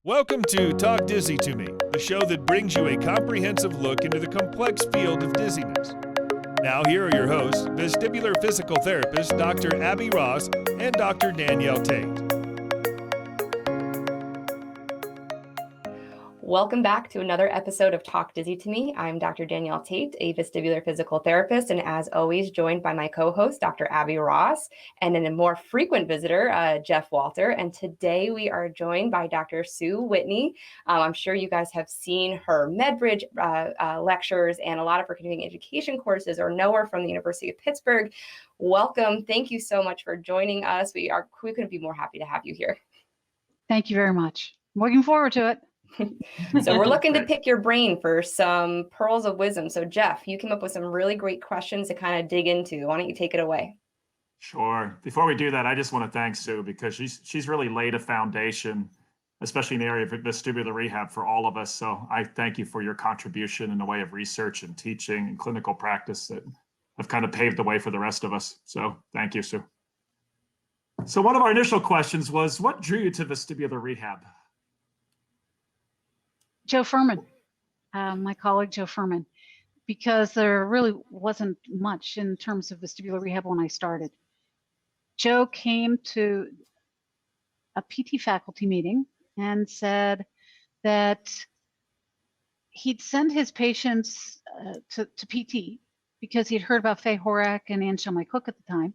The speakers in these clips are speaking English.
Welcome to Talk Dizzy to Me, the show that brings you a comprehensive look into the complex field of dizziness. Now, here are your hosts, vestibular physical therapist Dr. Abby Ross and Dr. Danielle Tate. Welcome back to another episode of Talk Dizzy to Me. I'm Dr. Danielle Tate, a vestibular physical therapist, and as always, joined by my co-host, Dr. Abby Ross, and then a more frequent visitor, Jeff Walter. And today we are joined by Dr. Sue Whitney. I'm sure you guys have seen her MedBridge lectures and a lot of her continuing education courses or know her from the University of Pittsburgh. Welcome. Thank you so much for joining us. We couldn't be more happy to have you here. Thank you very much. I'm looking forward to it. So we're looking to pick your brain for some pearls of wisdom. So Jeff, you came up with some really great questions to kind of dig into. Why don't you take it away? Sure. Before we do that, I just want to thank Sue because she's really laid a foundation, especially in the area of vestibular rehab for all of us. So I thank you for your contribution in the way of research and teaching and clinical practice that have kind of paved the way for the rest of us. So thank you, Sue. So one of our initial questions was, what drew you to vestibular rehab? Joe Furman, my colleague Joe Furman, because there really wasn't much in terms of vestibular rehab when I started. Joe came to a PT faculty meeting and said that he'd send his patients to PT because he'd heard about Faye Horak and Ann Shelmy Cook at the time,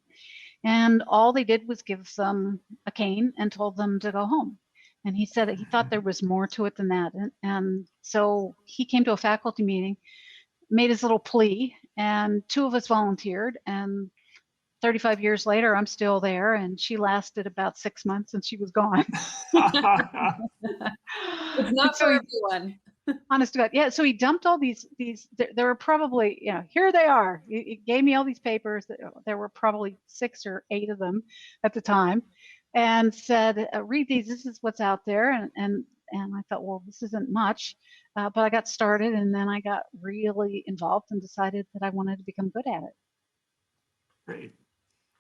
and all they did was give them a cane and told them to go home. And he said that he thought there was more to it than that. And so he came to a faculty meeting, made his little plea, and two of us volunteered. And 35 years later, I'm still there. And she lasted about 6 months and she was gone. It's not for everyone. Honest to God. Yeah. So he dumped all these, there were probably, here they are. He gave me all these papers. There were probably 6 or 8 of them at the time. And said, read these, this is what's out there. And I thought, well, this isn't much, but I got started and then I got really involved and decided that I wanted to become good at it. Great.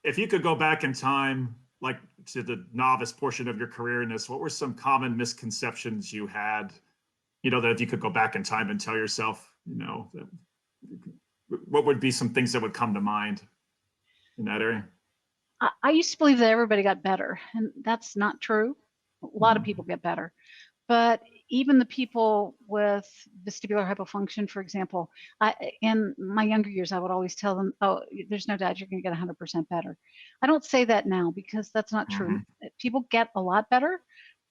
If you could go back in time, like to the novice portion of your career in this, what were some common misconceptions you had, that you could go back in time and tell yourself, what would be some things that would come to mind in that area? I used to believe that everybody got better, and that's not true. A lot of people get better, but even the people with vestibular hypofunction, for example, in my younger years, I would always tell them, oh, there's no doubt you're going to get 100% better. I don't say that now because that's not true. People get a lot better,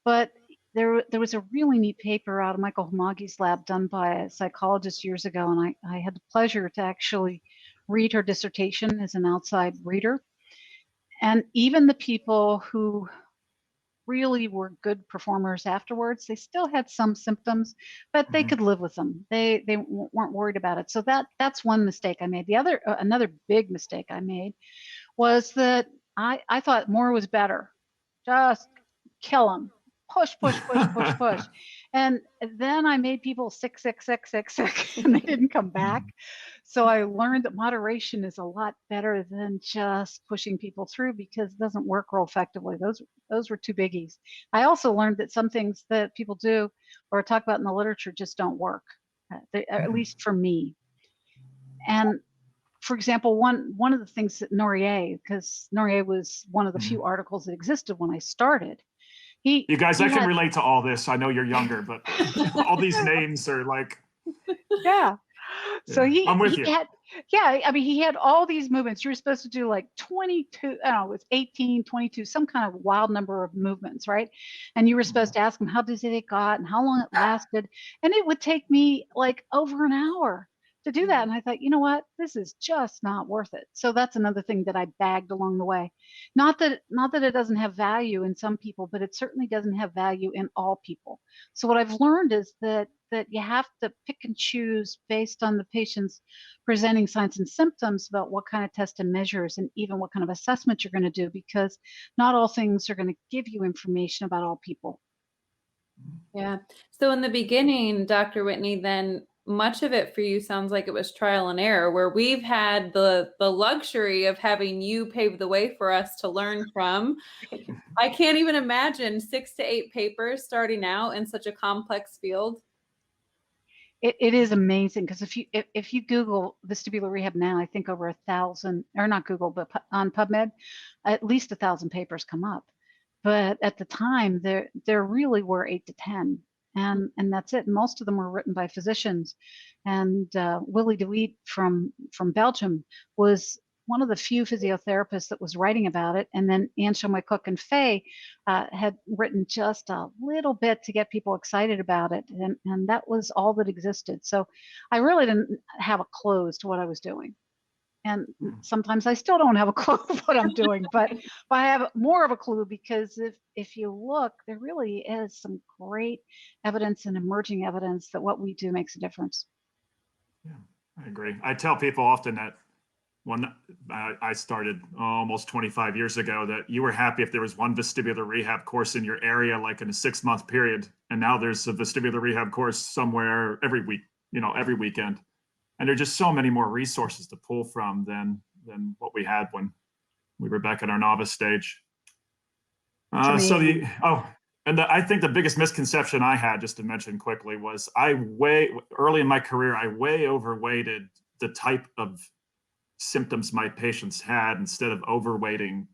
but there was a really neat paper out of Michael Hamagi's lab done by a psychologist years ago, and I had the pleasure to actually read her dissertation as an outside reader. And even the people who really were good performers afterwards, they still had some symptoms, but they could live with them. They weren't worried about it. So that's one mistake I made. Another big mistake I made was that I thought more was better. Just kill them. Push. And then I made people sick, and they didn't come back. So I learned that moderation is a lot better than just pushing people through because it doesn't work real effectively. Those were 2 biggies. I also learned that some things that people do or talk about in the literature just don't work, at least for me. And for example, one of the things that because Norier was one of the few articles that existed when I started. You guys, I can relate to all this. I know you're younger, but all these names are like. Yeah. So I'm with you. He had all these movements. You were supposed to do like 22, I don't know, it was 18, 22, some kind of wild number of movements, right? And you were supposed to ask him how dizzy it got and how long it lasted. And it would take me like over an hour to do that. And I thought, you know what, this is just not worth it. So that's another thing that I bagged along the way. Not that it doesn't have value in some people, but it certainly doesn't have value in all people. So what I've learned is that you have to pick and choose based on the patient's presenting signs and symptoms about what kind of test and measures and even what kind of assessment you're going to do, because not all things are going to give you information about all people. Yeah. So in the beginning, Dr. Whitney, then much of it for you sounds like it was trial and error, where we've had the luxury of having you pave the way for us to learn from. I can't even imagine 6 to 8 papers starting out in such a complex field. It is amazing, because if you Google vestibular rehab now, I think over 1,000, or not Google, but on PubMed, at least 1,000 papers come up. But at the time, there really were 8 to 10, and that's it. Most of them were written by physicians. And Willy de Wit from Belgium was one of the few physiotherapists that was writing about it. And then Anselm Cook and Fay had written just a little bit to get people excited about it. And that was all that existed. So I really didn't have a clue as to what I was doing. And sometimes I still don't have a clue what I'm doing, but I have more of a clue, because if you look, there really is some great evidence and emerging evidence that what we do makes a difference. Yeah, I agree. I tell people often that when I started almost 25 years ago, that you were happy if there was one vestibular rehab course in your area, like in a 6-month period. And now there's a vestibular rehab course somewhere every week, every weekend. And there's just so many more resources to pull from than what we had when we were back at our novice stage. I think the biggest misconception I had, just to mention quickly, was early in my career, I way overweighted the type of symptoms my patients had instead of overweighting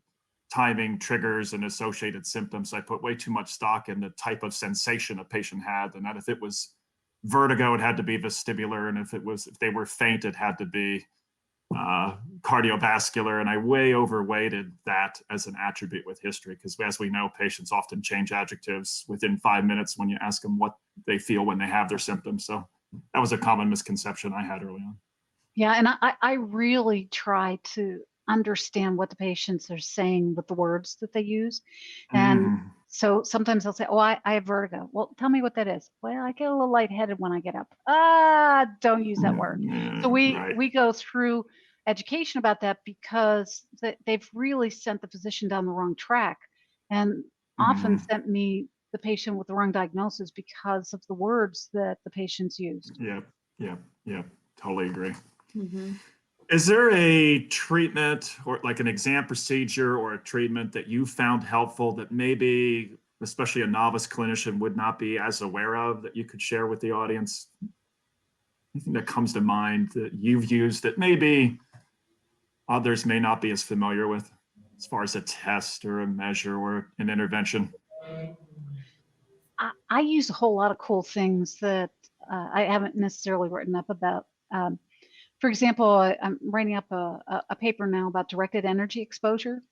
timing, triggers, and associated symptoms. I put way too much stock in the type of sensation a patient had, and that if it was vertigo, it had to be vestibular, and if they were faint, it had to be cardiovascular. And I way overweighted that as an attribute with history, because as we know, patients often change adjectives within 5 minutes when you ask them what they feel when they have their symptoms. So that was a common misconception I had early on. Yeah, and I really try to understand what the patients are saying with the words that they use. And so sometimes they'll say, oh, I have vertigo. Well, tell me what that is. Well, I get a little lightheaded when I get up. Don't use that word. So we go through education about that, because they've really sent the physician down the wrong track, and often sent me the patient with the wrong diagnosis because of the words that the patients used. Yeah, totally agree. Is there a treatment, or like an exam procedure or a treatment, that you found helpful that maybe especially a novice clinician would not be as aware of, that you could share with the audience? Anything that comes to mind that you've used that maybe others may not be as familiar with, as far as a test or a measure or an intervention? I use a whole lot of cool things that I haven't necessarily written up about. For example, I'm writing up a paper now about directed energy exposure.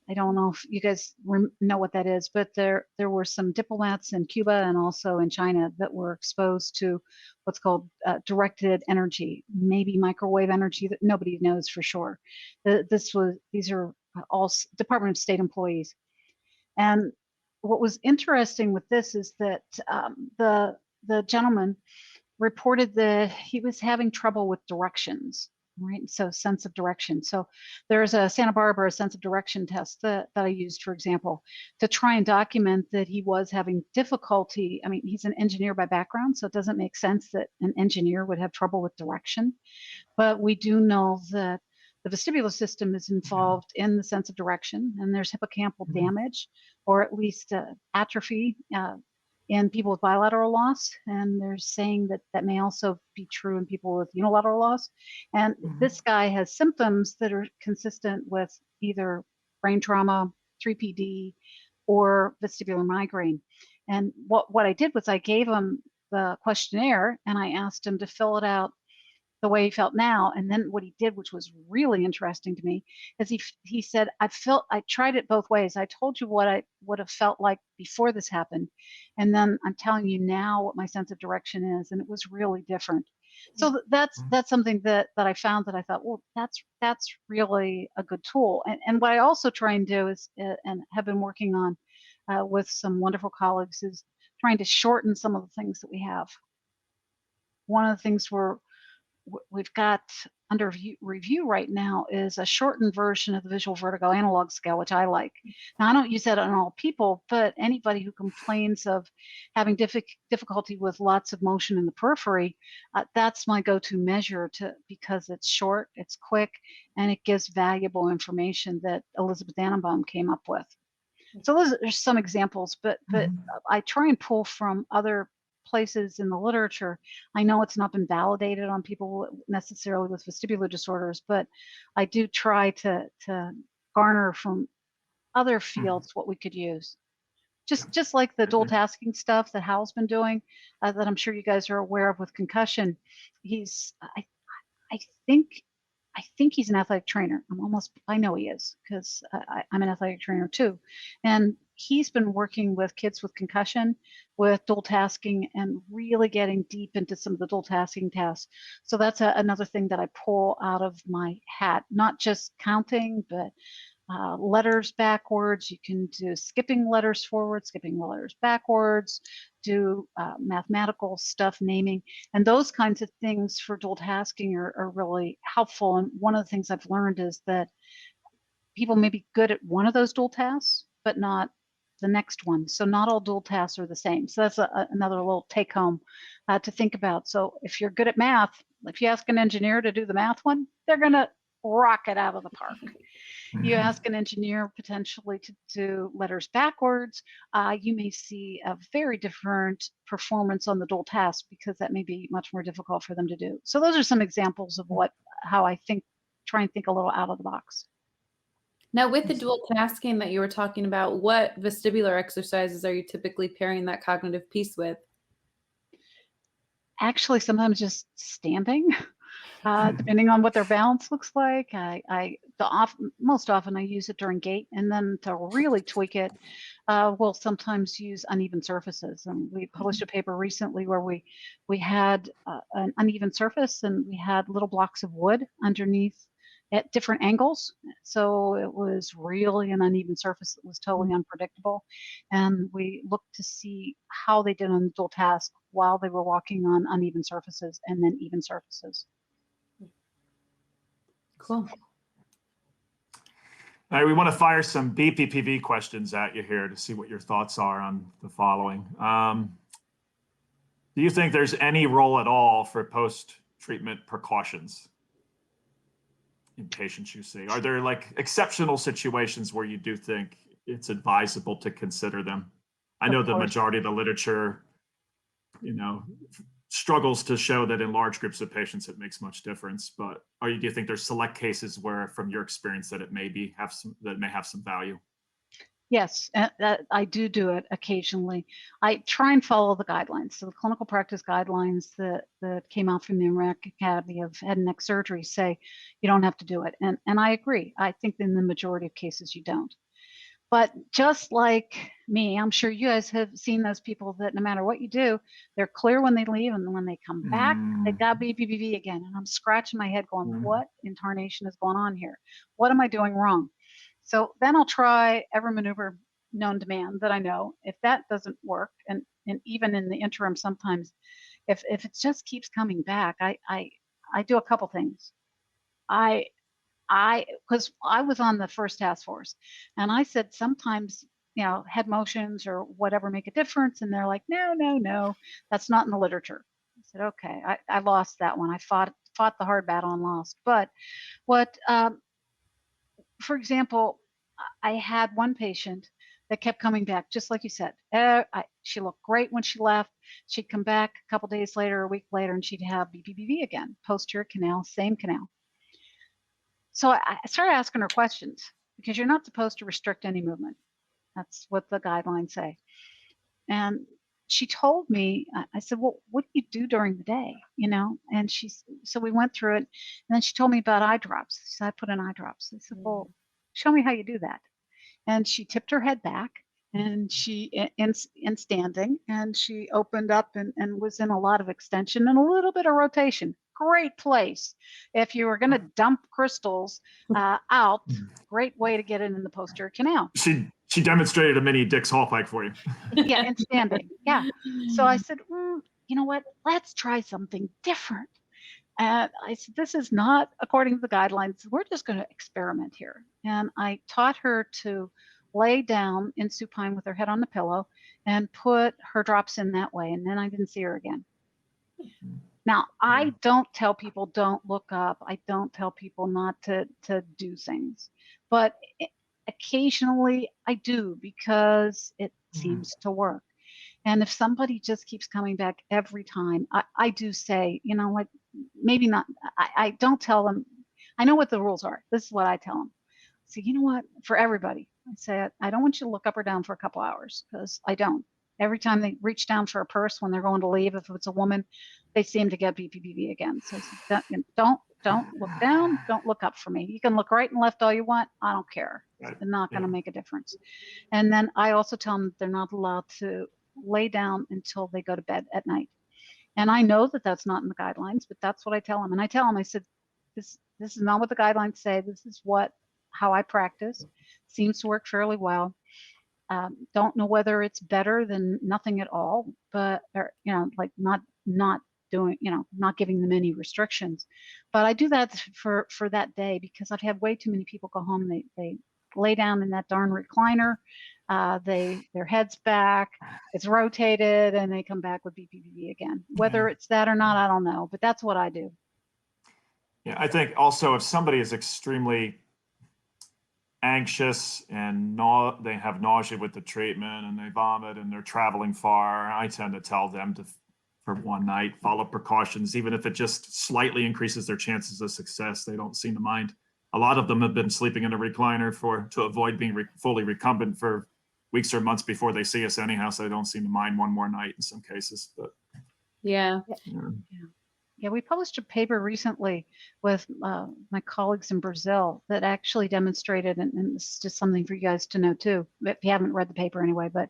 I don't know if you guys know what that is, but there were some diplomats in Cuba and also in China that were exposed to what's called directed energy, maybe microwave energy, that nobody knows for sure. These are all Department of State employees. And what was interesting with this is that the gentleman reported that he was having trouble with directions, right? So sense of direction. So there's a Santa Barbara sense of direction test that I used, for example, to try and document that he was having difficulty. I mean, he's an engineer by background, so it doesn't make sense that an engineer would have trouble with direction. But we do know that the vestibular system is involved in the sense of direction, and there's hippocampal damage, or at least atrophy, in people with bilateral loss, and they're saying that that may also be true in people with unilateral loss. And this guy has symptoms that are consistent with either brain trauma, 3PD, or vestibular migraine. And what I did was I gave him the questionnaire, and I asked him to fill it out the way he felt now. And then what he did, which was really interesting to me, is he said, I tried it both ways. I told you what I would have felt like before this happened, and then I'm telling you now what my sense of direction is, and it was really different. So that's something that I found, that I thought, well, that's really a good tool. And what I also try and do is, and have been working on with some wonderful colleagues, is trying to shorten some of the things that we have. One of the things we've got under review right now is a shortened version of the visual vertigo analog scale, which I like. Now, I don't use that on all people, but anybody who complains of having difficulty with lots of motion in the periphery, that's my go-to measure, because it's short, it's quick, and it gives valuable information that Elizabeth Annenbaum came up with. So those are some examples, but I try and pull from other places in the literature. I know it's not been validated on people necessarily with vestibular disorders, but I do try to garner from other fields what we could use. Just like the dual tasking stuff that Hal's been doing, that I'm sure you guys are aware of with concussion. I think he's an athletic trainer. I know he is, because I'm an athletic trainer too. And he's been working with kids with concussion, with dual tasking, and really getting deep into some of the dual tasking tasks. So that's another thing that I pull out of my hat, not just counting, but letters backwards. You can do skipping letters forward, skipping letters backwards, do mathematical stuff, naming, and those kinds of things for dual tasking are really helpful. And one of the things I've learned is that people may be good at one of those dual tasks, but not the next one. So not all dual tasks are the same. So that's another little take home to think about. So if you're good at math, if you ask an engineer to do the math one, they're going to rock it out of the park. You ask an engineer potentially to do letters backwards, you may see a very different performance on the dual task, because that may be much more difficult for them to do. So those are some examples of how I try and think a little out of the box. Now, with the dual tasking that you were talking about, what vestibular exercises are you typically pairing that cognitive piece with? Actually, sometimes just standing. Depending on what their balance looks like. Most often I use it during gait, and then to really tweak it, we'll sometimes use uneven surfaces. And we published a paper recently where we had an uneven surface, and we had little blocks of wood underneath at different angles. So it was really an uneven surface that was totally unpredictable. And we looked to see how they did on the dual task while they were walking on uneven surfaces and then even surfaces. Cool. All right, we want to fire some BPPV questions at you here to see what your thoughts are on the following. Do you think there's any role at all for post-treatment precautions in patients you see? Are there like exceptional situations where you do think it's advisable to consider them? I know the majority of the literature, struggles to show that in large groups of patients it makes much difference, but do you think there's select cases where, from your experience, that it may have some value? Yes, I do it occasionally. I try and follow the guidelines. So the clinical practice guidelines that came out from the American Academy of Head and Neck Surgery say you don't have to do it, and I agree. I think in the majority of cases you don't. But just like me, I'm sure you guys have seen those people that no matter what you do, they're clear when they leave, and when they come back, they got BPPV again. And I'm scratching my head going, what in tarnation is going on here? What am I doing wrong? So then I'll try every maneuver known to man that I know. If that doesn't work, and even in the interim, sometimes if it just keeps coming back, I do a couple things. Because I was on the first task force, and I said sometimes, head motions or whatever make a difference, and they're like, no, that's not in the literature. I said, okay, I lost that one. I fought the hard battle and lost. But for example, I had one patient that kept coming back, just like you said. She looked great when she left. She'd come back a couple days later, a week later, and she'd have BPPV again, posterior canal, same canal. So I started asking her questions, because you're not supposed to restrict any movement. That's what the guidelines say. And she told me, I said, well, what do you do during the day? And so we went through it, and then she told me about eye drops. She said, I put in eye drops. I said, well, show me how you do that. And she tipped her head back, and she in standing, and she opened up and was in a lot of extension and a little bit of rotation. Great place if you were going to dump crystals out. Great way to get it in the posterior canal. She demonstrated a mini Dix Hall pike for you. Yeah, and standing. Yeah. So I said, you know what? Let's try something different. And I said, this is not according to the guidelines. We're just going to experiment here. And I taught her to lay down in supine with her head on the pillow and put her drops in that way. And then I didn't see her again. Now, I don't tell people don't look up. I don't tell people not to do things. But occasionally I do because it seems to work. And if somebody just keeps coming back every time, I do say, like, maybe not, I don't tell them, I know what the rules are. This is what I tell them. So you know what, for everybody, I say, I don't want you to look up or down for a couple hours, because I don't. Every time they reach down for a purse when they're going to leave, if it's a woman, they seem to get BPPV again. So don't look down, don't look up for me. You can look right and left all you want. I don't care. It's not going to make a difference. And then I also tell them they're not allowed to lay down until they go to bed at night. And I know that that's not in the guidelines, but that's what I tell them. And I tell them, I said, this is not what the guidelines say. This is how I practice. Seems to work fairly well. Don't know whether it's better than nothing at all, but like not doing, not giving them any restrictions. But I do that for that day, because I've had way too many people go home. They lay down in that darn recliner. Their head's back, it's rotated, and they come back with BPPV again. Whether it's that or not, I don't know, but that's what I do. Yeah, I think also if somebody is extremely anxious and they have nausea with the treatment and they vomit and they're traveling far, I tend to tell them for one night, follow precautions, even if it just slightly increases their chances of success. They don't seem to mind. A lot of them have been sleeping in a recliner to avoid being fully recumbent for weeks or months before they see us anyhow, so they don't seem to mind one more night in some cases. But yeah. Yeah, we published a paper recently with my colleagues in Brazil that actually demonstrated, and this is just something for you guys to know too, if you haven't read the paper anyway, but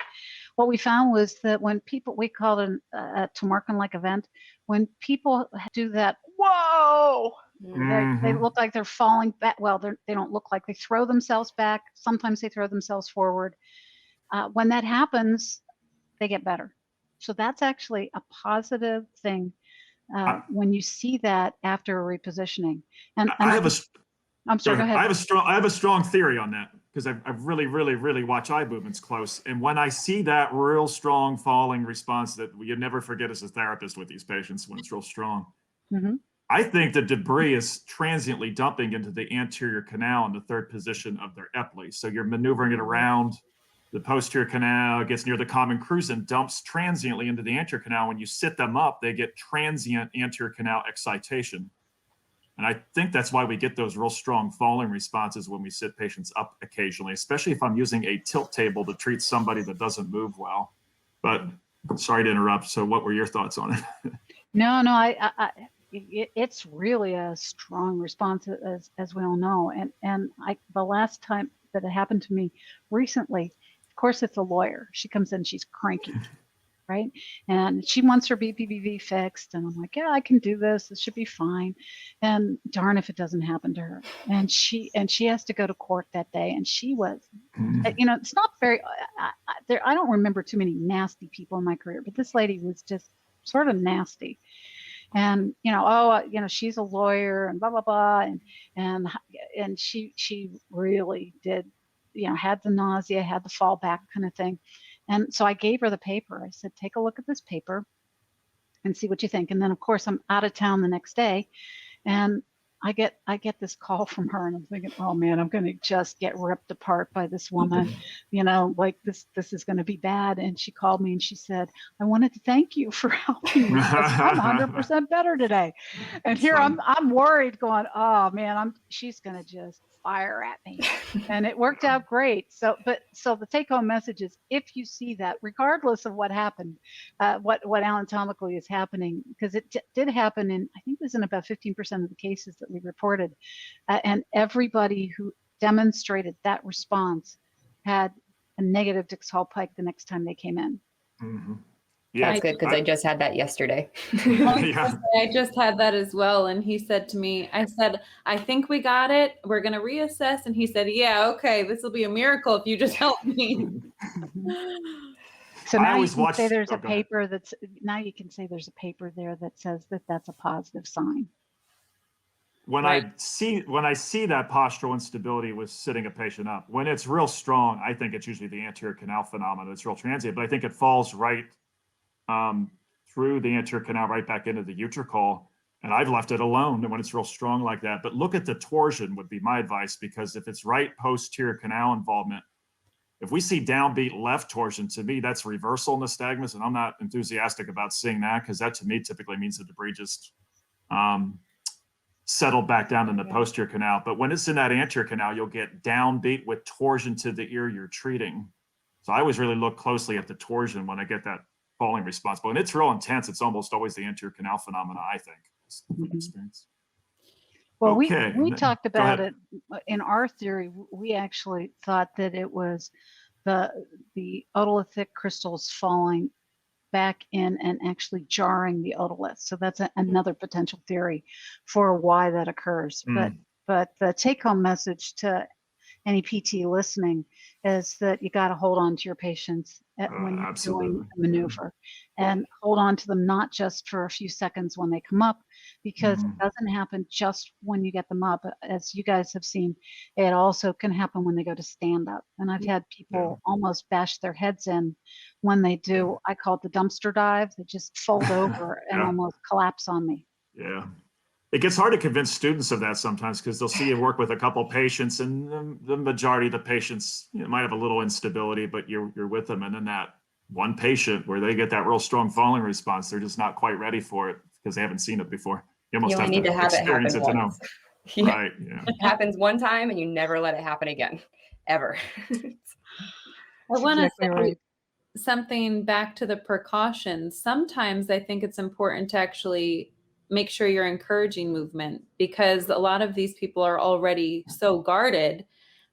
what we found was that when people, we called it a Tomarken-like event, when people do that, whoa, they look like they're falling back. Well, they don't look like, they throw themselves back. Sometimes they throw themselves forward. When that happens, they get better. So that's actually a positive thing. When you see that after a repositioning, and I'm sorry, go ahead. I have a strong theory on that, because I've really watched eye movements close, and when I see that real strong falling response that you never forget as a therapist with these patients, when it's real strong, I think the debris is transiently dumping into the anterior canal in the third position of their epley. So you're maneuvering it around the posterior canal, gets near the common crus and dumps transiently into the anterior canal. When you sit them up, they get transient anterior canal excitation. And I think that's why we get those real strong falling responses when we sit patients up occasionally, especially if I'm using a tilt table to treat somebody that doesn't move well. But sorry to interrupt. So what were your thoughts on it? No, it's really a strong response, as we all know. And the last time that it happened to me recently, of course, it's a lawyer. She comes in, she's cranky, right? And she wants her BPPV fixed. And I'm like, yeah, I can do this. This should be fine. And darn if it doesn't happen to her. And she has to go to court that day. And she was, it's not very, I don't remember too many nasty people in my career, but this lady was just sort of nasty. And she's a lawyer and blah blah blah, and she really did, had the nausea, had the fall back kind of thing. And so I gave her the paper. I said, take a look at this paper and see what you think. And then of course I'm out of town the next day, and I get this call from her, and I'm thinking, oh man, I'm going to just get ripped apart by this woman, like this is going to be bad. And she called me and she said, I wanted to thank you for helping me, because I'm 100% better today. And here I'm worried, going, oh man, she's going to just fire at me. And it worked out great. So the take home message is, if you see that, regardless of what happened, what anatomically is happening, because it did happen in, I think it was in about 15% of the cases that we reported, and everybody who demonstrated that response had a negative Dix-Hall-Pike the next time they came in. Yeah, that's good, because I just had that yesterday. I just had that as well. And he said to me, I said, I think we got it. We're going to reassess. And he said, yeah, okay, this will be a miracle if you just help me. So now you can say there's a paper you can say there's a paper there that says that that's a positive sign. When I see that postural instability with sitting a patient up, when it's real strong, I think it's usually the anterior canal phenomenon. It's real transient, but I think it falls right through the anterior canal right back into the utricle. And I've left it alone when it's real strong like that. But look at the torsion would be my advice, because if it's right posterior canal involvement, if we see downbeat left torsion, to me, that's reversal nystagmus. And I'm not enthusiastic about seeing that, because that to me typically means the debris just settled back down in the posterior canal. But when it's in that anterior canal, you'll get downbeat with torsion to the ear you're treating. So I always really look closely at the torsion when I get that falling response. And it's real intense. It's almost always the anterior canal phenomena, I think, from experience. Well, Okay. we talked about it in our theory. We actually thought that it was the otolithic crystals falling back in and actually jarring the otolith. So that's another potential theory for why that occurs. But the take-home message to any PT listening is that you got to hold on to your patients when you're doing a maneuver, and hold on to them not just for a few seconds when they come up, because it doesn't happen just when you get them up. As you guys have seen, it also can happen when they go to stand up. And I've had people almost bash their heads in when they do, I call it the dumpster dive. They just fold over and almost collapse on me. Yeah. It gets hard to convince students of that sometimes, because they'll see you work with a couple patients, and the majority of the patients might have a little instability, but you're with them. And then that one patient where they get that real strong falling response, they're just not quite ready for it because they haven't seen it before. You almost have to experience it to know. Right. Yeah. It happens one time and you never let it happen again, ever. I want to say right. something back to the precautions. Sometimes I think it's important to actually make sure you're encouraging movement, because a lot of these people are already so guarded.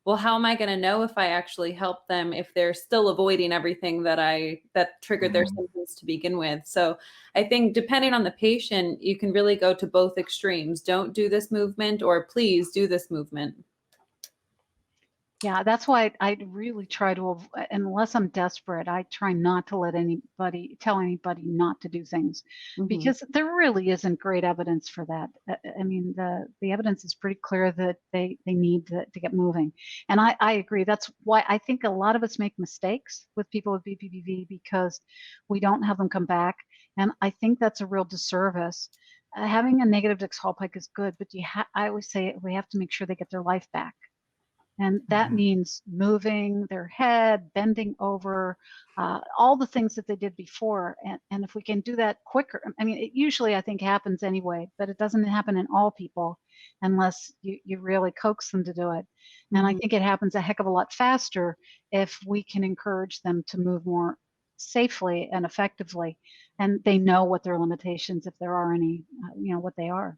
Well, how am I going to know if I actually help them if they're still avoiding everything that triggered their symptoms to begin with? So I think depending on the patient, you can really go to both extremes. Don't do this movement, or please do this movement. Yeah, that's why I really try to, unless I'm desperate, I try not to tell anybody not to do things, because there really isn't great evidence for that. I mean, the evidence is pretty clear that they need to get moving. And I agree. That's why I think a lot of us make mistakes with people with BPPV, because we don't have them come back. And I think that's a real disservice. Having a negative disc Hallpike is good, but I always say we have to make sure they get their life back. And that means moving their head, bending over, all the things that they did before. And if we can do that quicker, I mean, it usually I think happens anyway, but it doesn't happen in all people unless you really coax them to do it. And I think it happens a heck of a lot faster if we can encourage them to move more safely and effectively, and they know what their limitations, if there are any, what they are.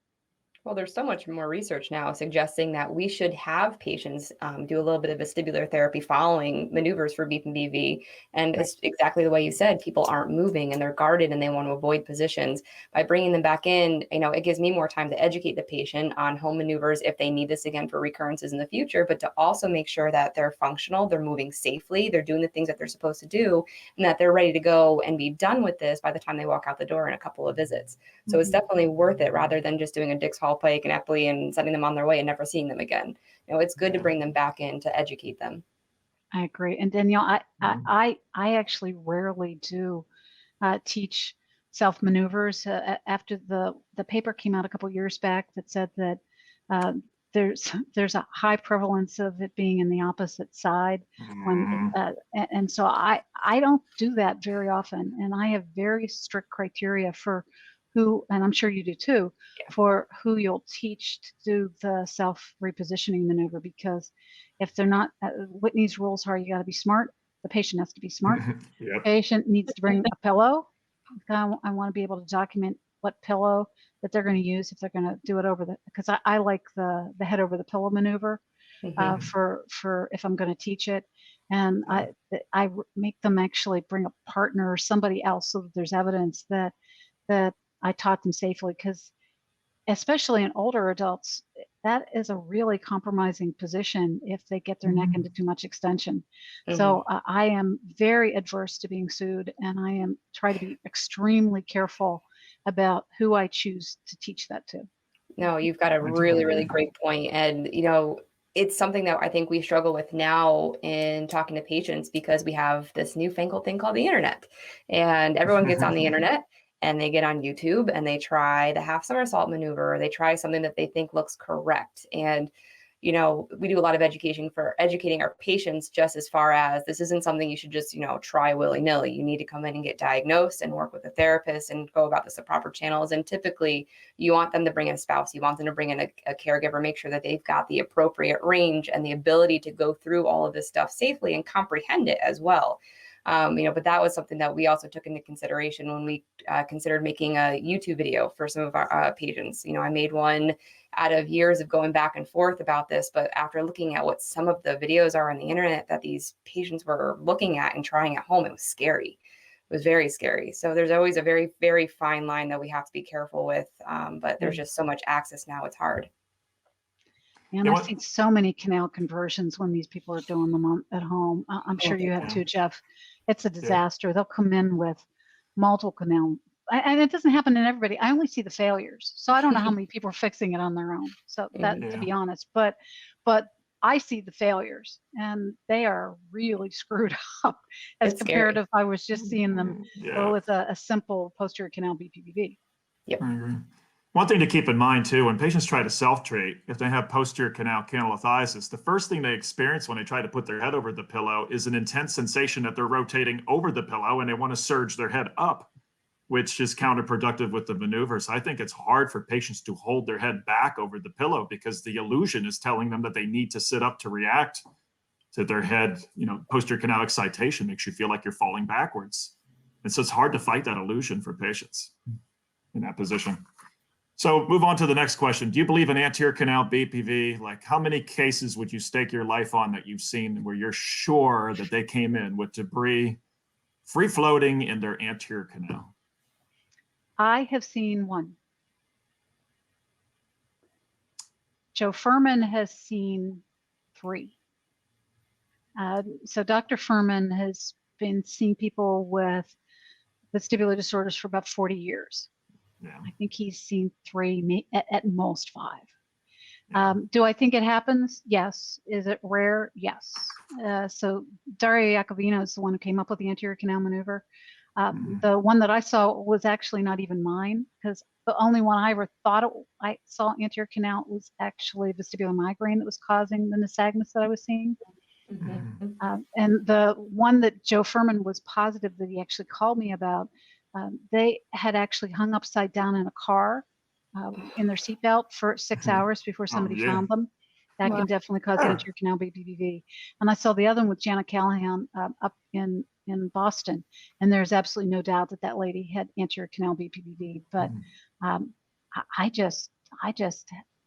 Well, there's so much more research now suggesting that we should have patients do a little bit of vestibular therapy following maneuvers for BPPV. And it's exactly the way you said, people aren't moving and they're guarded and they want to avoid positions. By bringing them back in, it gives me more time to educate the patient on home maneuvers if they need this again for recurrences in the future, but to also make sure that they're functional, they're moving safely, they're doing the things that they're supposed to do, and that they're ready to go and be done with this by the time they walk out the door in a couple of visits. So it's definitely worth it, rather than just doing a Dix Hallpike and Epley and sending them on their way and never seeing them again. It's good to bring them back in to educate them. I agree. And Danielle, I actually rarely do teach self maneuvers. After the paper came out a couple years back that said that there's a high prevalence of it being in the opposite side, and so I don't do that very often. And I have very strict criteria for who, and I'm sure you do too, for who you'll teach to do the self repositioning maneuver, because if they're not, Whitney's rules are, you got to be smart. The patient has to be smart. The patient needs to bring a pillow. I want to be able to document what pillow that they're going to use if they're going to do it over because I like the head over the pillow maneuver for if I'm going to teach it. And I make them actually bring a partner or somebody else, so that there's evidence that I taught them safely, because especially in older adults, that is a really compromising position if they get their neck into too much extension. So I am very adverse to being sued, and I try to be extremely careful about who I choose to teach that to. No, you've got a really, really great point. And, it's something that I think we struggle with now in talking to patients, because we have this newfangled thing called the internet, and everyone gets on the internet and they get on YouTube and they try the half somersault maneuver, or they try something that they think looks correct. And you know, we do a lot of education for educating our patients, just as far as this isn't something you should just, you know, try willy-nilly. You need to come in and get diagnosed and work with a therapist and go about this the proper channels. And typically you want them to bring in a spouse, you want them to bring in a caregiver, make sure that they've got the appropriate range and the ability to go through all of this stuff safely and comprehend it as well. You know, but that was something that we also took into consideration when we considered making a YouTube video for some of our patients. You know, I made one out of years of going back and forth about this, but after looking at what some of the videos are on the internet that these patients were looking at and trying at home, it was scary. It was very scary. So there's always a very, very fine line that we have to be careful with. But there's just so much access now, it's hard. And I've seen so many canal conversions when these people are doing them at home. I'm sure you have too, Jeff. It's a disaster. They'll come in with multiple canal, and it doesn't happen in everybody. I only see the failures, so I don't know how many people are fixing it on their own. So that, to be honest, but I see the failures, and they are really screwed up as compared to if I was just seeing them with a simple posterior canal BPPV. Yep. I agree. One thing to keep in mind too, when patients try to self-treat, if they have posterior canal canalolithiasis, the first thing they experience when they try to put their head over the pillow is an intense sensation that they're rotating over the pillow and they want to surge their head up, which is counterproductive with the maneuver. So I think it's hard for patients to hold their head back over the pillow because the illusion is telling them that they need to sit up to react to their head. You know, posterior canal excitation makes you feel like you're falling backwards. And so it's hard to fight that illusion for patients in that position. So move on to the next question. Do you believe in anterior canal BPV? Like, how many cases would you stake your life on that you've seen where you're sure that they came in with debris free floating in their anterior canal? I have seen one. Joe Furman has seen 3. So Dr. Furman has been seeing people with vestibular disorders for about 40 years. Yeah. I think he's seen 3, at most 5. Do I think it happens? Yes. Is it rare? Yes. So Dario Iacovino is the one who came up with the anterior canal maneuver. The one that I saw was actually not even mine, because the only one I ever thought I saw anterior canal was actually vestibular migraine that was causing the nystagmus that I was seeing. And the one that Joe Furman was positive that he actually called me about, they had actually hung upside down in a car in their seatbelt for 6 hours before somebody found them. That can definitely cause anterior canal BPPV. And I saw the other one with Janet Callahan up in Boston, and there's absolutely no doubt that that lady had anterior canal BPPV. But I just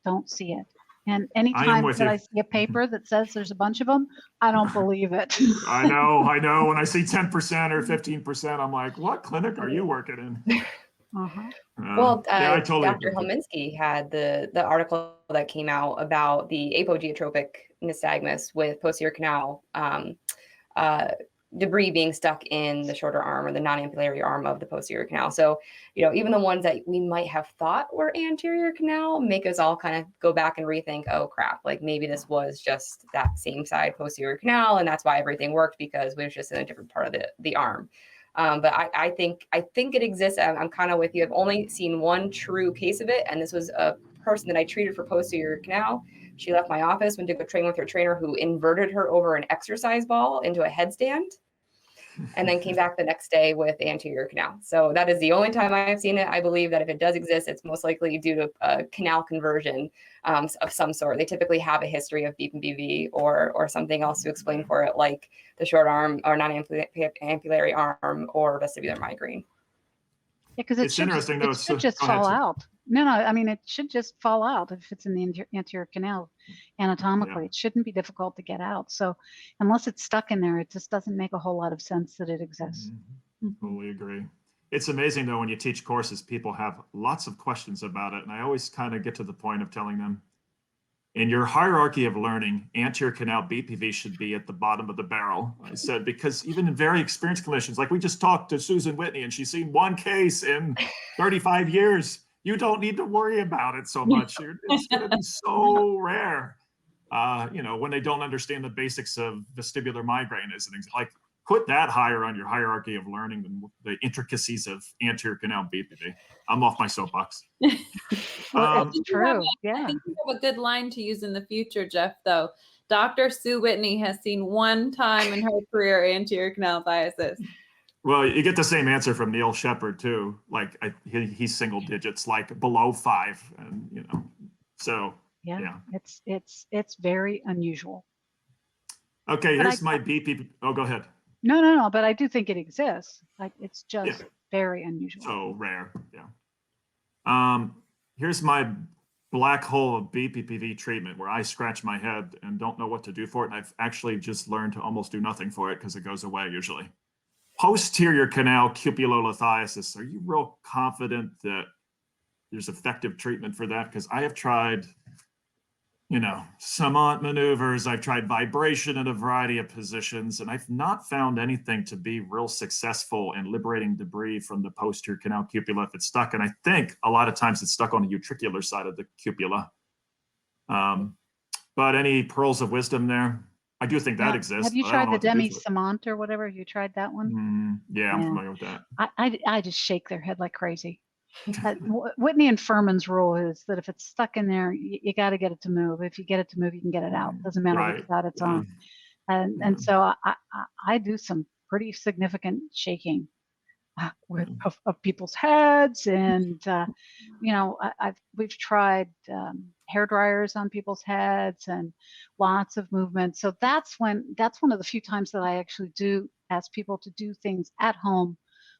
don't see it. And anytime that I see a paper that says there's a bunch of them, I don't believe it. I know. When I see 10% or 15%, I'm like, what clinic are you working in? Well, totally Dr. Helminski had the article that came out about the apogeotropic nystagmus with posterior canal debris being stuck in the shorter arm or the non-ampullary arm of the posterior canal. So, you know, even the ones that we might have thought were anterior canal make us all kind of go back and rethink, oh crap, like maybe this was just that same side posterior canal, and that's why everything worked, because we were just in a different part of the arm. But I think it exists. I'm kind of with you. I've only seen one true case of it, and this was a person that I treated for posterior canal. She left my office, went to go train with her trainer, who inverted her over an exercise ball into a headstand, and then came back the next day with anterior canal. So that is the only time I have seen it. I believe that if it does exist, it's most likely due to a canal conversion of some sort. They typically have a history of BPPV or something else to explain for it, like the short arm or non-ampullary arm or vestibular migraine. Yeah, because it should just fall out. No, I mean, it should just fall out if it's in the anterior canal anatomically. It shouldn't be difficult to get out. So unless it's stuck in there, it just doesn't make a whole lot of sense that it exists. Totally agree. It's amazing, though, when you teach courses, people have lots of questions about it. And I always kind of get to the point of telling them, in your hierarchy of learning, anterior canal BPV should be at the bottom of the barrel. I said, because even in very experienced clinicians, like we just talked to Susan Whitney, and she's seen one case in 35 years. You don't need to worry about it so much. It's going to be so rare. You know, when they don't understand the basics of vestibular migraine, as an example, like put that higher on your hierarchy of learning than the intricacies of anterior canal BPV. I'm off my soapbox. Well, it's true. Yeah. I think you have a good line to use in the future, Jeff, though. Dr. Sue Whitney has seen one time in her career anterior canal thiasis. Well, you get the same answer from Neil Shepard too. Like he's single digits, like below 5, and you know, so yeah. It's very unusual. Okay, here's my BPV. Oh, go ahead. No, but I do think it exists. Like it's just very unusual. So rare, yeah. Here's my black hole of BPPV treatment where I scratch my head and don't know what to do for it, and I've actually just learned to almost do nothing for it because it goes away usually. Posterior canal cupulolithiasis. Are you real confident that there's effective treatment for that? Because I have tried, you know, Samant maneuvers. I've tried vibration in a variety of positions, and I've not found anything to be real successful in liberating debris from the posterior canal cupula if it's stuck. And I think a lot of times it's stuck on the utricular side of the cupula. But any pearls of wisdom there? I do think that exists. Have you tried the Demi Samant or whatever? Have you tried that one? Yeah, I'm familiar with that. I just shake their head like crazy. Whitney and Furman's rule is that if it's stuck in there, you got to get it to move. If you get it to move, you can get it out. Doesn't matter what side it's on. And so I do some pretty significant shaking of people's heads, and you know, we've tried hair dryers on people's heads and lots of movement. So that's one of the few times that I actually do ask people to do things at home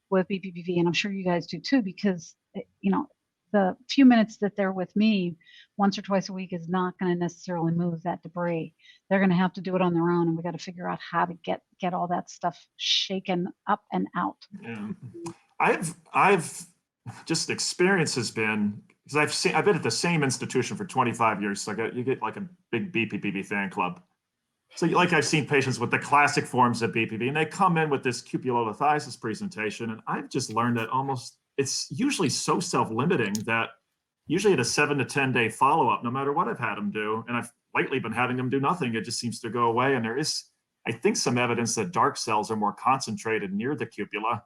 with BPPV, and I'm sure you guys do too, because you know, the few minutes that they're with me once or twice a week is not going to necessarily move that debris. They're going to have to do it on their own, and we got to figure out how to get all that stuff shaken up and out. Yeah. I've just experience has been, because I've been at the same institution for 25 years, so you get like a big BPPV fan club. So like I've seen patients with the classic forms of BPV, and they come in with this cupulolithiasis presentation, and I've just learned that it's usually so self-limiting that usually at a 7 to 10 day follow-up, no matter what I've had them do, and I've lately been having them do nothing, it just seems to go away. And there is, I think, some evidence that dark cells are more concentrated near the cupula.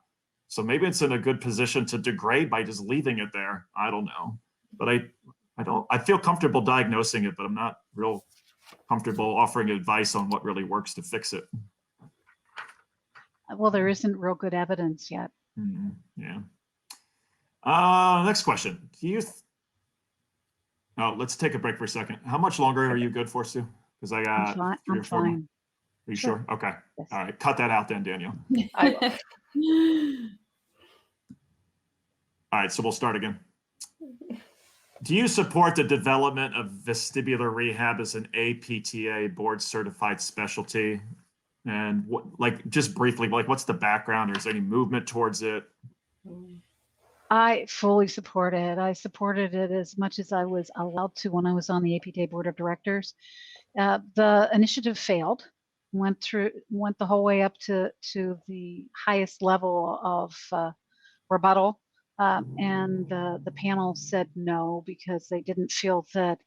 So maybe it's in a good position to degrade by just leaving it there. I don't know, but I feel comfortable diagnosing it, but I'm not real comfortable offering advice on what really works to fix it. Well, there isn't real good evidence yet. Yeah. Next question. Let's take a break for a second. How much longer are you good for, Sue? Because I got three or 4 more. Are you sure? Okay. Yes. All right. Cut that out then, Danielle. All right. So we'll start again. Do you support the development of vestibular rehab as an APTA board certified specialty? And what, like, just briefly, like, what's the background, or is there any movement towards it? I fully support it. I supported it as much as I was allowed to when I was on the APTA board of directors. The initiative failed, went the whole way up to the highest level of rebuttal. And the panel said no, because they didn't feel that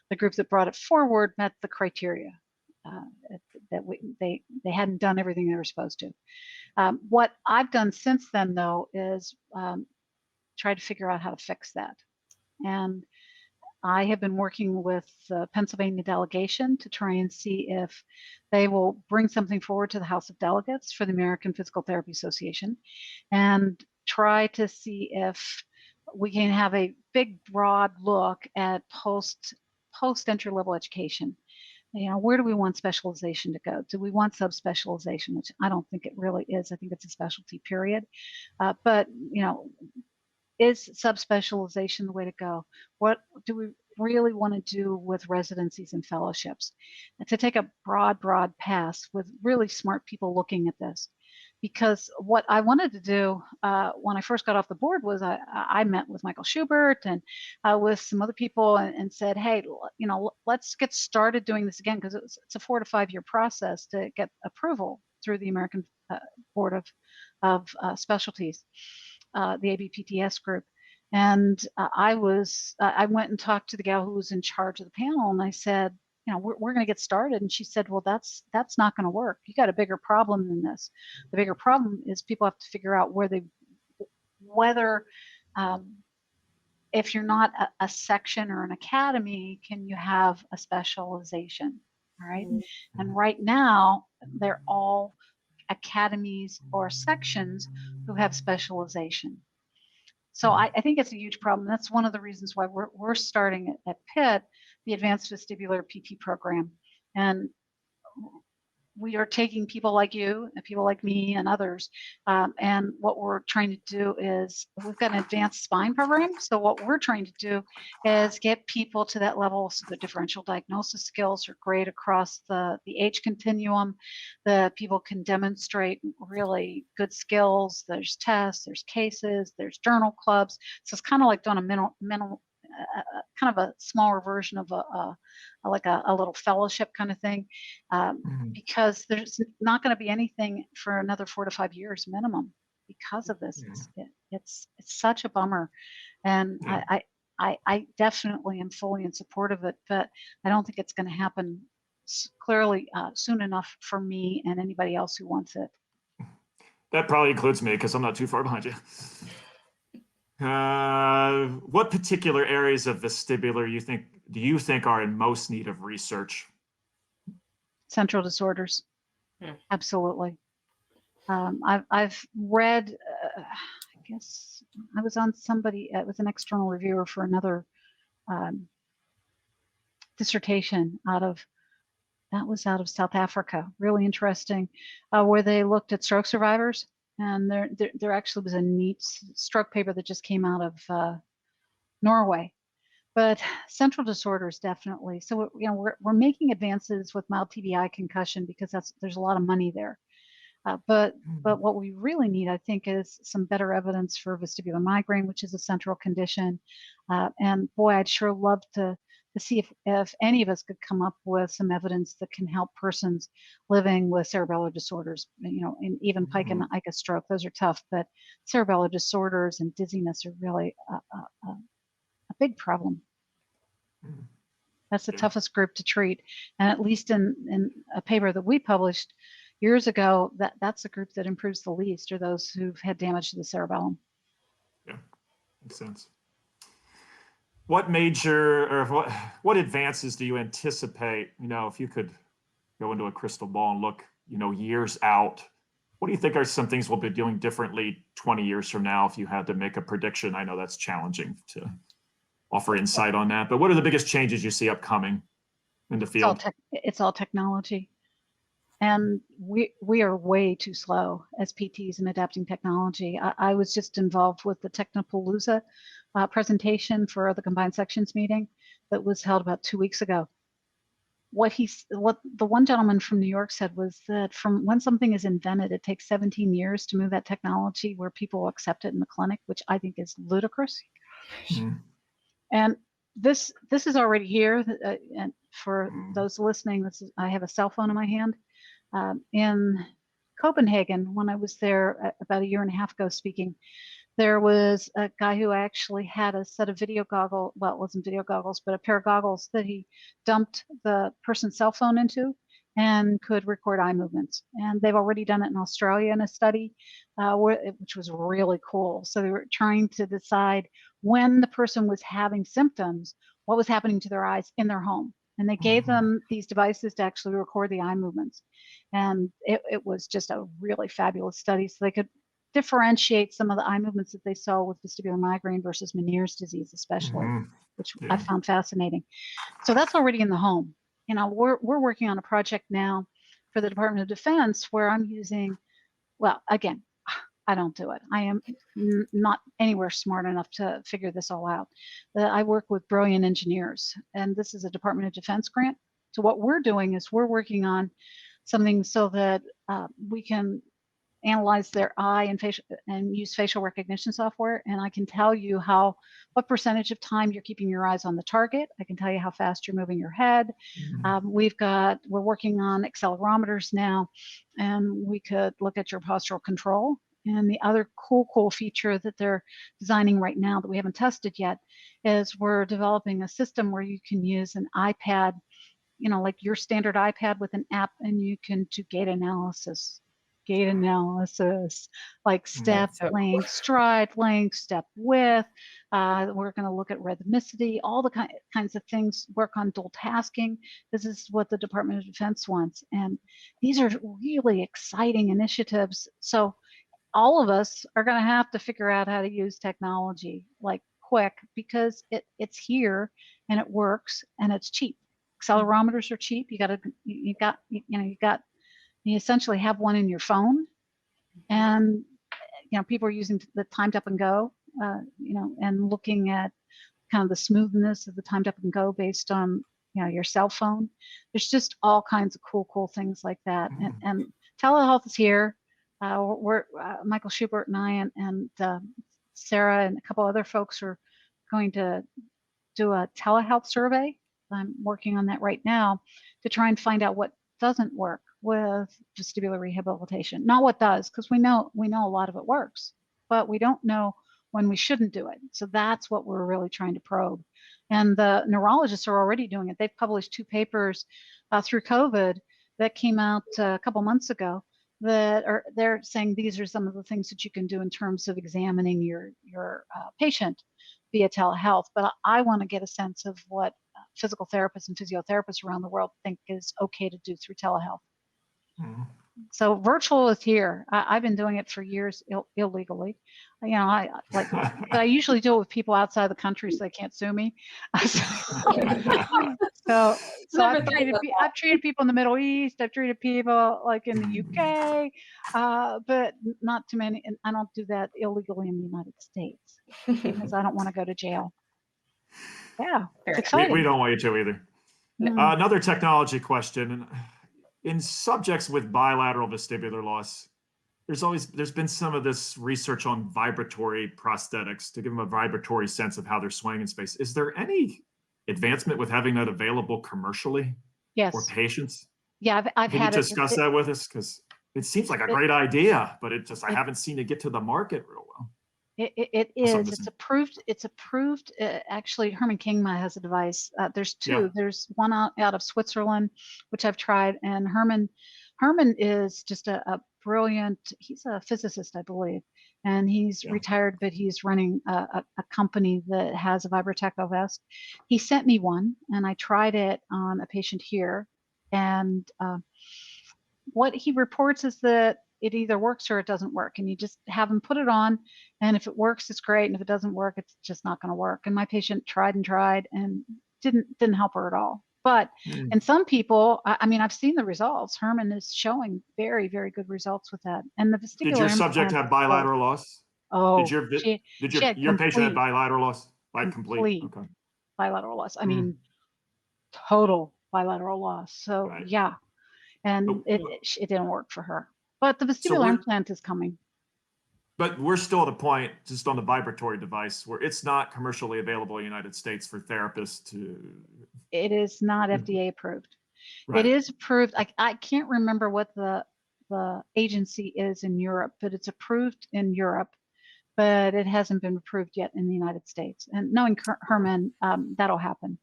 the group that brought it forward met the criteria, that they hadn't done everything they were supposed to. What I've done since then, though, is try to figure out how to fix that. And I have been working with the Pennsylvania delegation to try and see if they will bring something forward to the House of Delegates for the American Physical Therapy Association, and try to see if we can have a big, broad look at post entry level education. You know, where do we want specialization to go? Do we want subspecialization, which I don't think it really is. I think it's a specialty, period. But, you know, is subspecialization the way to go? What do we really want to do with residencies and fellowships? And to take a broad pass with really smart people looking at this. Because what I wanted to do when I first got off the board was I met with Michael Schubert and with some other people and said, hey, you know, let's get started doing this again, because it's a 4 to 5 year process to get approval through the American Board of Specialties, the ABPTS group. And I went and talked to the gal who was in charge of the panel, and I said, we're going to get started. And she said, well, that's not going to work. You got a bigger problem than this. The bigger problem is people have to figure out whether if you're not a section or an academy, can you have a specialization? All right. Mm-hmm. And right now, they're all academies or sections who have specialization. So I think it's a huge problem. That's one of the reasons why we're starting at Pitt, the Advanced Vestibular PT program. And we are taking people like you and people like me and others. And what we're trying to do is we've got an advanced spine program. So what we're trying to do is get people to that level so the differential diagnosis skills are great across the age continuum. The people can demonstrate really good skills. There's tests, there's cases, there's journal clubs. So it's kind of like doing a mental kind of a smaller version of a little fellowship kind of thing, because there's not going to be anything for another 4 to 5 years minimum because of this. It's such a bummer, and I definitely am fully in support of it, but I don't think it's going to happen clearly soon enough for me and anybody else who wants it. That probably includes me because I'm not too far behind you. What particular areas of vestibular do you think are in most need of research? Central disorders. Absolutely. I've read, I guess I was on it was an external reviewer for another dissertation out of South Africa. Really interesting, where they looked at stroke survivors. And there actually was a neat stroke paper that just came out of Norway. But central disorders, definitely. So we're making advances with mild TBI concussion because there's a lot of money there. But what we really need, I think, is some better evidence for vestibular migraine, which is a central condition. And boy, I'd sure love to see if any of us could come up with some evidence that can help persons living with cerebellar disorders, and even pike and Ika stroke. Those are tough, but cerebellar disorders and dizziness are really a big problem. That's the toughest group to treat. And at least in a paper that we published years ago, that's the group that improves the least, are those who've had damage to the cerebellum. Yeah, makes sense. What what advances do you anticipate, if you could go into a crystal ball and look, years out, what do you think are some things we'll be doing differently 20 years from now if you had to make a prediction? I know that's challenging to offer insight on that, but what are the biggest changes you see upcoming in the field? It's all technology. And we are way too slow as PTs in adapting technology. I was just involved with the Technopalooza presentation for the combined sections meeting that was held about 2 weeks ago. What the one gentleman from New York said was that from when something is invented, it takes 17 years to move that technology where people accept it in the clinic, which I think is ludicrous. And this is already here. And for those listening, I have a cell phone in my hand. In Copenhagen, when I was there about 1.5 years ago speaking, there was a guy who actually had a set of video goggles, well, it wasn't video goggles, but a pair of goggles that he dumped the person's cell phone into and could record eye movements. And they've already done it in Australia in a study, which was really cool. So they were trying to decide when the person was having symptoms, what was happening to their eyes in their home. And they gave them these devices to actually record the eye movements. And it was just a really fabulous study. So they could differentiate some of the eye movements that they saw with vestibular migraine versus Meniere's disease, especially, which I found fascinating. So that's already in the home. We're working on a project now for the Department of Defense where I'm using, well, again, I don't do it. I am not anywhere smart enough to figure this all out. I work with brilliant engineers, and this is a Department of Defense grant. So what we're doing is we're working on something so that we can analyze their eye and use facial recognition software. And I can tell you what percentage of time you're keeping your eyes on the target. I can tell you how fast you're moving your head. We're working on accelerometers now, and we could look at your postural control. And the other cool feature that they're designing right now that we haven't tested yet is we're developing a system where you can use an iPad like your standard iPad with an app, and you can do gait analysis, like step so length, stride length, step width. We're going to look at rhythmicity, all the kinds of things, work on dual tasking. This is what the Department of Defense wants. And these are really exciting initiatives. So all of us are going to have to figure out how to use technology like quick, because it's here and it works and it's cheap. Accelerometers are cheap. You essentially have one in your phone, and people are using the timed up and go, and looking at kind of the smoothness of the timed up and go based on your cell phone. There's just all kinds of cool things like that. And telehealth is here. We're Michael Schubert and I and Sarah and a couple other folks are going to do a telehealth survey. I'm working on that right now to try and find out what doesn't work with vestibular rehabilitation. Not what does, because we know a lot of it works, but we don't know when we shouldn't do it. So that's what we're really trying to probe. And the neurologists are already doing it. They've published 2 papers through COVID that came out a couple months ago they're saying these are some of the things that you can do in terms of examining your patient via telehealth. But I want to get a sense of what physical therapists and physiotherapists around the world think is okay to do through telehealth. Mhm. So virtual is here. I've been doing it for years illegally. But I usually do it with people outside the country so they can't sue me. So I've treated people in the Middle East. I've treated people like in the UK, but not too many. And I don't do that illegally in the United States because I don't want to go to jail. Yeah, it's exciting. We don't want you to either. Mm. Another technology question. In subjects with bilateral vestibular loss, there's been some of this research on vibratory prosthetics to give them a vibratory sense of how they're swaying in space. Is there any advancement with having that available commercially Yes. for patients? Yeah, I've Can had you discuss that with us? Because it seems like a great idea, but I haven't seen it get to the market real well. It is. It's approved. Actually, Herman Kingma has a device. There's 2. Yeah. There's one out of Switzerland, which I've tried, and Herman is just a brilliant. He's a physicist, I believe, and he's retired, but he's running a company that has a vibrotactile vest. He sent me one, and I tried it on a patient here, and what he reports is that it either works or it doesn't work, and you just have them put it on, and if it works, it's great, and if it doesn't work, it's just not going to work. And my patient tried and didn't help her at all. But in some people, I mean, I've seen the results. Herman is showing very, very good results with that. And the vestibular Did your subject have bilateral loss? Oh, Did your patient have bilateral loss? Complete. Okay. Bilateral loss. I mean, total bilateral loss. So yeah, and it didn't work for her. But the vestibular implant is coming. But we're still at a point, just on the vibratory device, where it's not commercially available in the United States for therapists to. It is not FDA approved. Right. It is approved. I can't remember what the agency is in Europe, but it's approved in Europe, but it hasn't been approved yet in the United States. And knowing Herman, that'll happen.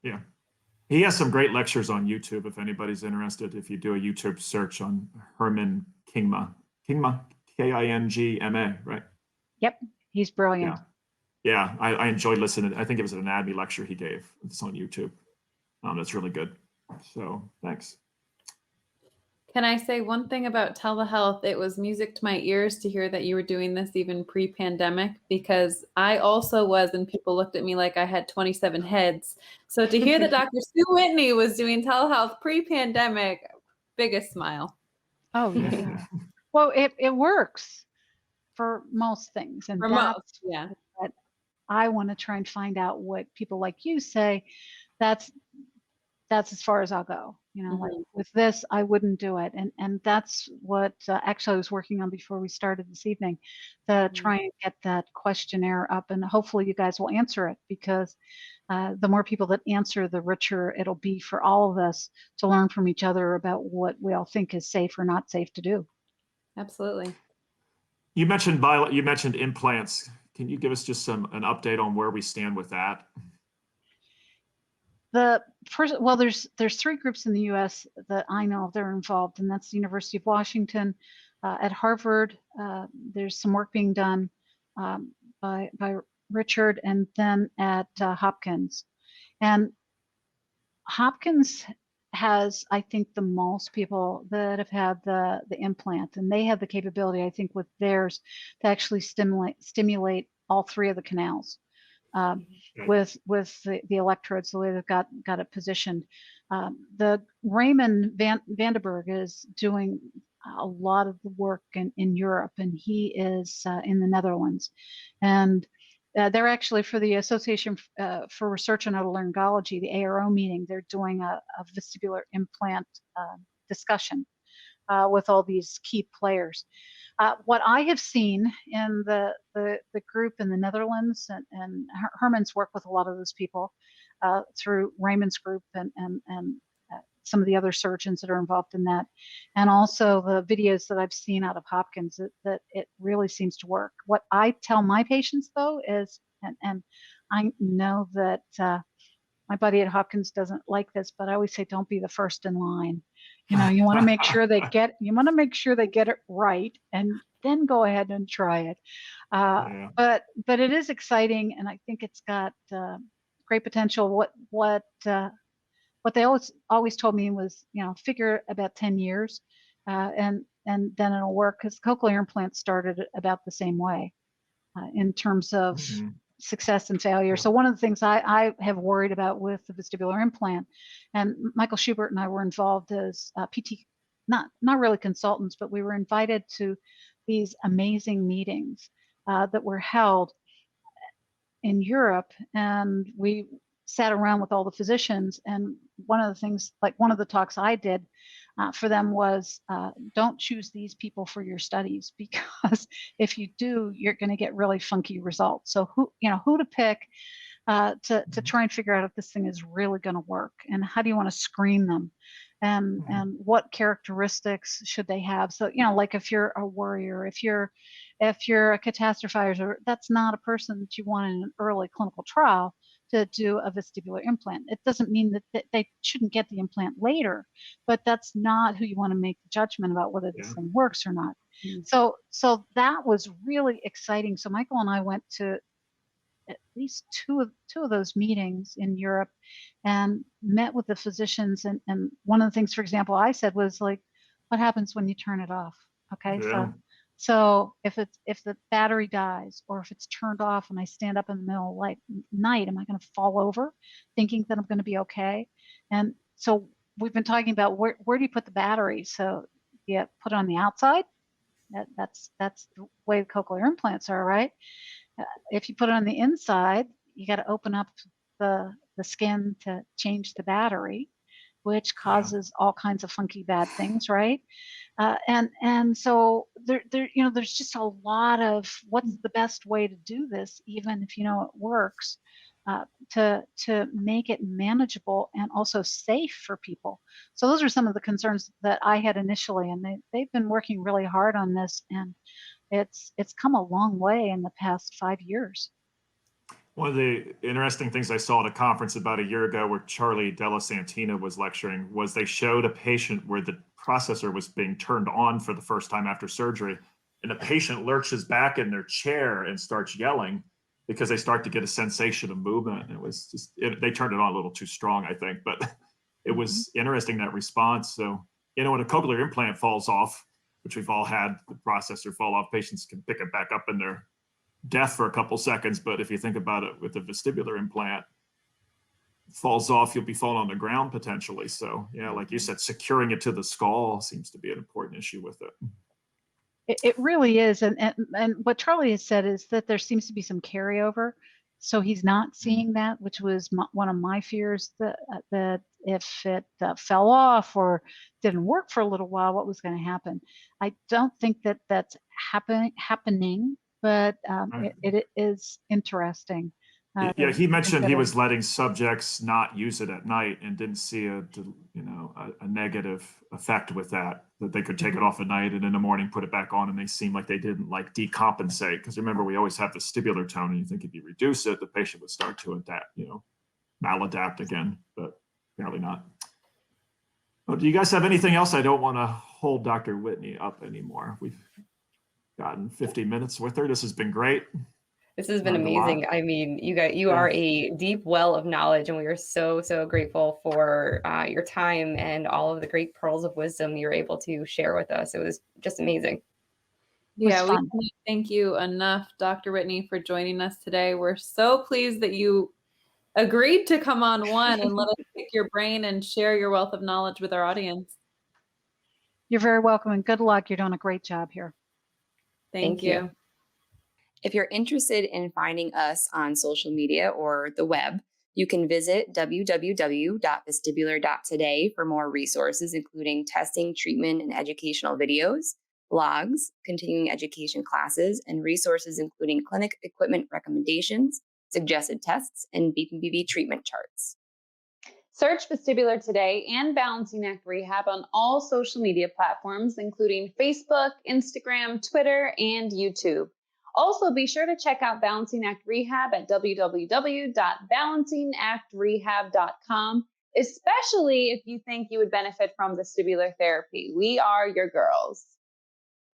Yeah. He has some great lectures on YouTube if anybody's interested. If you do a YouTube search on Herman Kingma, Kingma, right? Yep, he's brilliant. Yeah, I enjoyed listening. I think it was an anatomy lecture he gave. It's on YouTube. That's really good. So thanks. Can I say one thing about telehealth? It was music to my ears to hear that you were doing this even pre-pandemic, because I also was, and people looked at me like I had 27 heads. So to hear that Dr. Sue Whitney was doing telehealth pre-pandemic, biggest smile. Oh yeah. Well, it works for most things, and that's what I want to try and find out what people like you say. That's as far as I'll go. Like with this, I wouldn't do it. And that's what actually I was working on before we started this evening, to try and get that questionnaire up, and hopefully you guys will answer it, because the more people that answer, the richer it'll be for all of us to learn from each other about what we all think is safe or not safe to do. Absolutely. You mentioned implants. Can you give us just an update on where we stand with that? The first, well, there's 3 groups in the U.S. that I know of that are involved, and that's the University of Washington. At Harvard, there's some work being done by Richard, and then at Hopkins. And Hopkins has, I think, the most people that have had the implant, and they have the capability, I think, with theirs to actually stimulate all 3 of the canals. With the electrodes, the way they've got it positioned. The Raymond Vandenberg is doing a lot of the work in Europe, and he is in the Netherlands. And they're actually, for the Association for Research on Otolaryngology, the ARO meeting, they're doing a vestibular implant discussion with all these key players. What I have seen in the group in the Netherlands, and Herman's worked with a lot of those people through Raymond's group and some of the other surgeons that are involved in that, and also the videos that I've seen out of Hopkins, that it really seems to work. What I tell my patients, though, is, and I know that my buddy at Hopkins doesn't like this, but I always say, don't be the first in line. You know, you want to make sure they get it right, and then go ahead and try it. But it is exciting, and I think it's got great potential. What they always told me was, you know, figure about 10 years, and then it'll work, because cochlear implants started about the same way in terms of success and failure. So one of the things I have worried about with the vestibular implant, and Michael Schubert and I were involved as PT, not really consultants, but we were invited to these amazing meetings that were held in Europe, and we sat around with all the physicians. And one of the things, like one of the talks I did for them was, don't choose these people for your studies, because if you do, you're going to get really funky results. So who to pick to try and figure out if this thing is really going to work, and how do you want to screen them, and what characteristics should they have. So, you know, like if you're a worrier, if you're a catastrophizer, that's not a person that you want in an early clinical trial to do a vestibular implant. It doesn't mean that they shouldn't get the implant later, but that's not who you want to make the judgment about whether this thing works or not. So that was really exciting. So Michael and I went to at least two of those meetings in Europe and met with the physicians. And one of the things, for example, I said was, like, what happens when you turn it off? Okay, so if the battery dies, or if it's turned off and I stand up in the middle of night, am I going to fall over thinking that I'm going to be okay? And so we've been talking about where do you put the battery? So you put it on the outside. That's the way the cochlear implants are, right? If you put it on the inside, you got to open up the skin to change the battery, which causes all kinds of funky bad things, right? And so there's just a lot of what's the best way to do this, even if you know it works, to make it manageable and also safe for people. So those are some of the concerns that I had initially, and they've been working really hard on this, and it's come a long way in the past 5 years. One of the interesting things I saw at a conference about a year ago where Charlie Della Santina was lecturing was they showed a patient where the processor was being turned on for the first time after surgery, and the patient lurches back in their chair and starts yelling because they start to get a sensation of movement. And it was just, they turned it on a little too strong, I think, but it was interesting, that response. So, you know, when a cochlear implant falls off, which we've all had the processor fall off, patients can pick it back up in their death for a couple seconds. But if you think about it with a vestibular implant, falls off, you'll be falling on the ground potentially. So yeah, like you said, securing it to the skull seems to be an important issue with it. It really is. And what Charlie has said is that there seems to be some carryover. So he's not seeing that, which was one of my fears, that if it fell off or didn't work for a little while, what was going to happen. I don't think that that's happening, but it is interesting. Yeah, he mentioned he was letting subjects not use it at night and didn't see a negative effect with that they could take it off at night and in the morning put it back on, and they seemed like they didn't like decompensate. Because remember, we always have vestibular tone, and you think if you reduce it, the patient would start to adapt, maladapt again, but apparently not. Oh, do you guys have anything else? I don't want to hold Dr. Whitney up anymore. We've gotten 50 minutes with her. This has been great. This has been amazing. I mean, you are a deep well of knowledge, and we are so grateful for your time and all of the great pearls of wisdom you're able to share with us. It was just amazing. Yeah, we can't thank you enough, Dr. Whitney, for joining us today. We're so pleased that you agreed to come on one and let us pick your brain and share your wealth of knowledge with our audience. You're very welcome, and good luck. You're doing a great job here. Thank you. If you're interested in finding us on social media or the web, you can visit www.vestibular.today for more resources, including testing, treatment, and educational videos, blogs, continuing education classes, and resources including clinic equipment recommendations, suggested tests, and BPPV treatment charts. Search Vestibular Today and Balancing Act Rehab on all social media platforms, including Facebook, Instagram, Twitter, and YouTube. Also, be sure to check out Balancing Act Rehab at www.balancingactrehab.com, especially if you think you would benefit from vestibular therapy. We are your girls.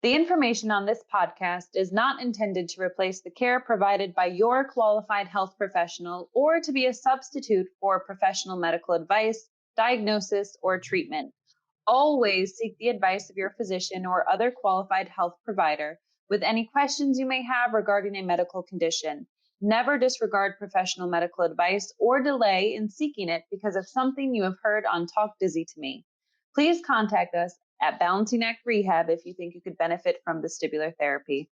The information on this podcast is not intended to replace the care provided by your qualified health professional or to be a substitute for professional medical advice, diagnosis, or treatment. Always seek the advice of your physician or other qualified health provider with any questions you may have regarding a medical condition. Never disregard professional medical advice or delay in seeking it because of something you have heard on Talk Dizzy to Me. Please contact us at Balancing Act Rehab if you think you could benefit from vestibular therapy.